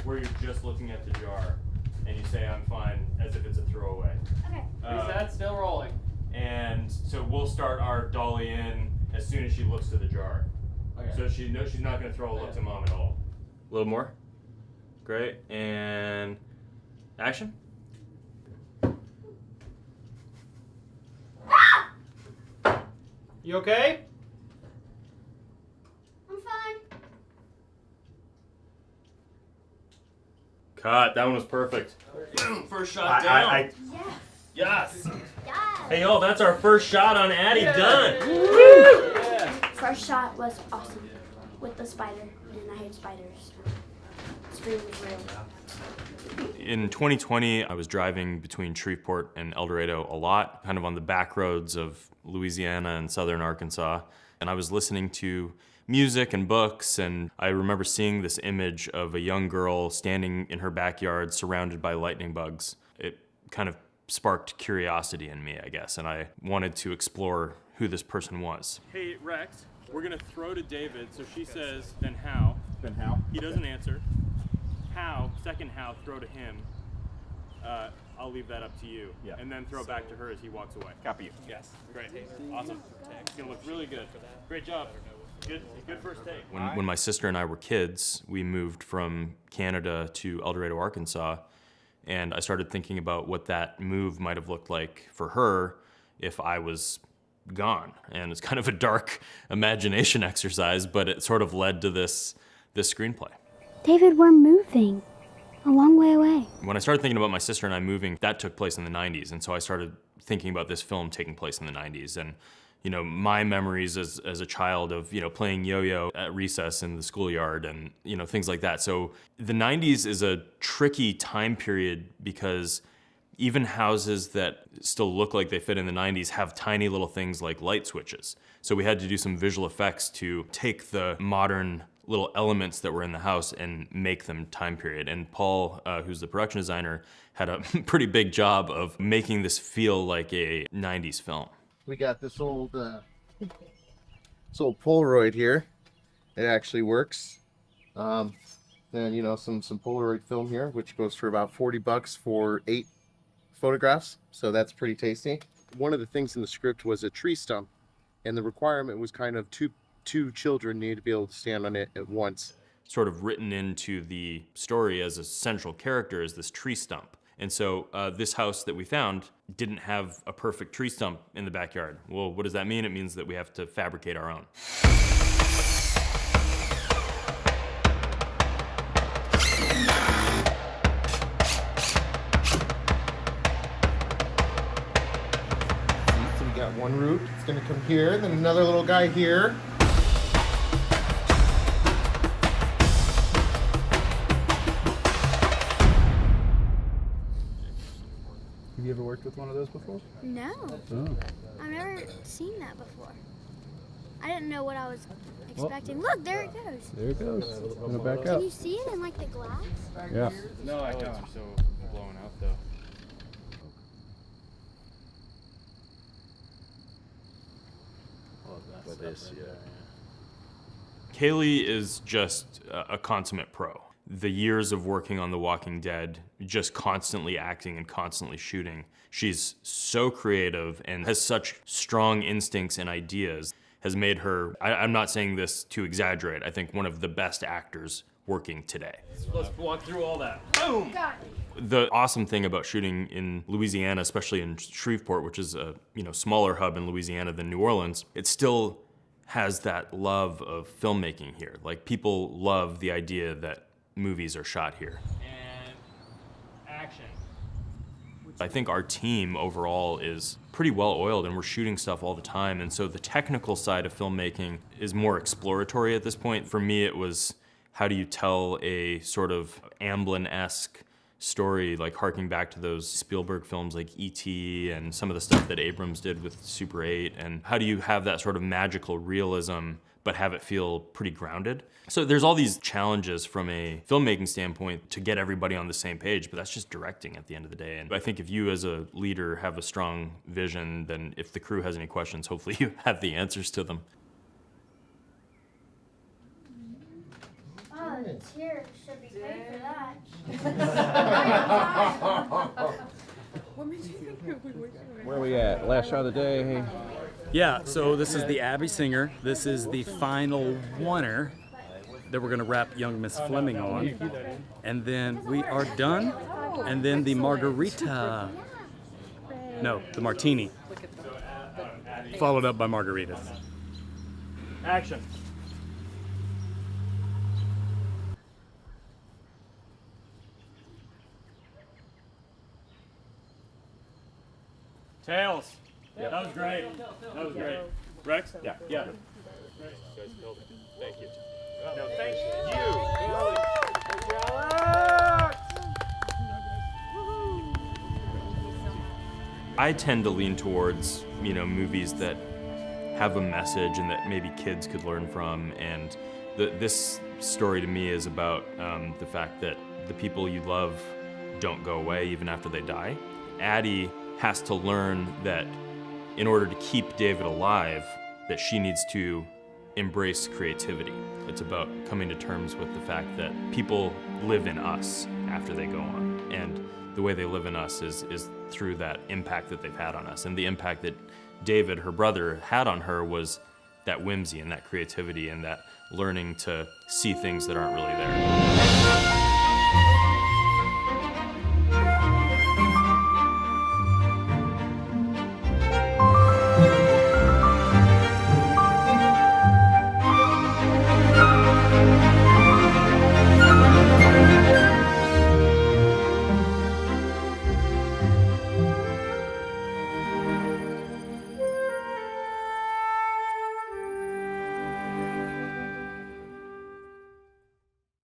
where you're just looking at the jar, and you say I'm fine as if it's a throwaway. Okay. Reset, still rolling. And so we'll start our dolly in as soon as she looks to the jar. Okay. So she knows she's not going to throw a look to mom at all. A little more. Great. And action. You okay? I'm fine. Cut. That one was perfect. First shot down. Yes. Yes. Yes. Hey, y'all, that's our first shot on Addie done. Woo! Yeah. First shot was awesome with the spider, and I hate spiders. Scream was real. In 2020, I was driving between Shreveport and El Dorado a lot, kind of on the back roads of Louisiana and southern Arkansas. And I was listening to music and books, and I remember seeing this image of a young girl standing in her backyard surrounded by lightning bugs. It kind of sparked curiosity in me, I guess, and I wanted to explore who this person was. Hey, Rex, we're gonna throw to David, so she says, then how? Then how? He doesn't answer. How, second how, throw to him. I'll leave that up to you. Yeah. And then throw back to her as he walks away. Copy you. Yes. Great. Awesome. It's gonna look really good. Great job. Good first take. When my sister and I were kids, we moved from Canada to El Dorado, Arkansas, and I started thinking about what that move might have looked like for her if I was gone. And it's kind of a dark imagination exercise, but it sort of led to this screenplay. David, we're moving a long way away. When I started thinking about my sister and I moving, that took place in the 90s, and so I started thinking about this film taking place in the 90s. And you know, my memories as a child of, you know, playing yo-yo at recess in the schoolyard and, you know, things like that. So the 90s is a tricky time period because even houses that still look like they fit in the 90s have tiny little things like light switches. So we had to do some visual effects to take the modern little elements that were in the house and make them time period. And Paul, who's the production designer, had a pretty big job of making this feel like a 90s film. We got this old Polaroid here. It actually works. Then you know some Polaroid film here, which goes for about $40 for 8 photographs. So that's pretty tasty. One of the things in the script was a tree stump, and the requirement was kind of two children needed to be able to stand on it at once. Sort of written into the story as a central character is this tree stump. And so this house that we found didn't have a perfect tree stump in the backyard. Well, what does that mean? It means that we have to fabricate our own. So we got one root. It's going to come here, then another little guy here. Have you ever worked with one of those before? No. Oh. I've never seen that before. I didn't know what I was expecting. Look, there it goes. There it goes. It's gonna back Can up. you see it in like the glass? Yeah. No, I don't. Are so blown out though. Cailey is just a consummate pro. The years of working on The Walking Dead, just constantly acting and constantly shooting. She's so creative and has such strong instincts and ideas, has made her, I'm not saying this to exaggerate, I think one of the best actors working today. Let's walk through all that. Boom! Got it. The awesome thing about shooting in Louisiana, especially in Shreveport, which is a smaller hub in Louisiana than New Orleans, it still has that love of filmmaking here. Like, people love the idea that movies are shot here. And action. I think our team overall is pretty well oiled and we're shooting stuff all the time, and so the technical side of filmmaking is more exploratory at this point. For me, it was how do you tell a sort of Amblin-esque story, like harking back to those Spielberg films like E.T. and some of the stuff that Abrams did with Super 8, and how do you have that sort of magical realism but have it feel pretty grounded? So there's all these challenges from a filmmaking standpoint to get everybody on the same page, but that's just directing at the end of the day. And I think if you as a leader have a strong vision, then if the crew has any questions, hopefully you have the answers to them. morning. Here should be paid for that. Where are we at? Last shot of the day. Yeah, so this is the Abbey Singer. This is the final oneer that we're going to wrap young Miss Fleming on. And then we are done. And then the margarita. No, the martini. Followed up by margaritas. Action. Tails. That was great. That was great. Rex? Yeah. Yeah. Thank you. No, thank you. I tend to lean towards, movies that have a message and that maybe kids could learn from. And this story to me is about the fact that the people you love don't go away even after they die. Addie has to learn that in order to keep David alive, that she needs to embrace creativity. It's about coming to terms with the fact that people live in us after they go on. And the way they live in us is through that impact that they've had on us. And the impact that David, her brother, had on her was that whimsy and that creativity and that learning to see things that aren't really there.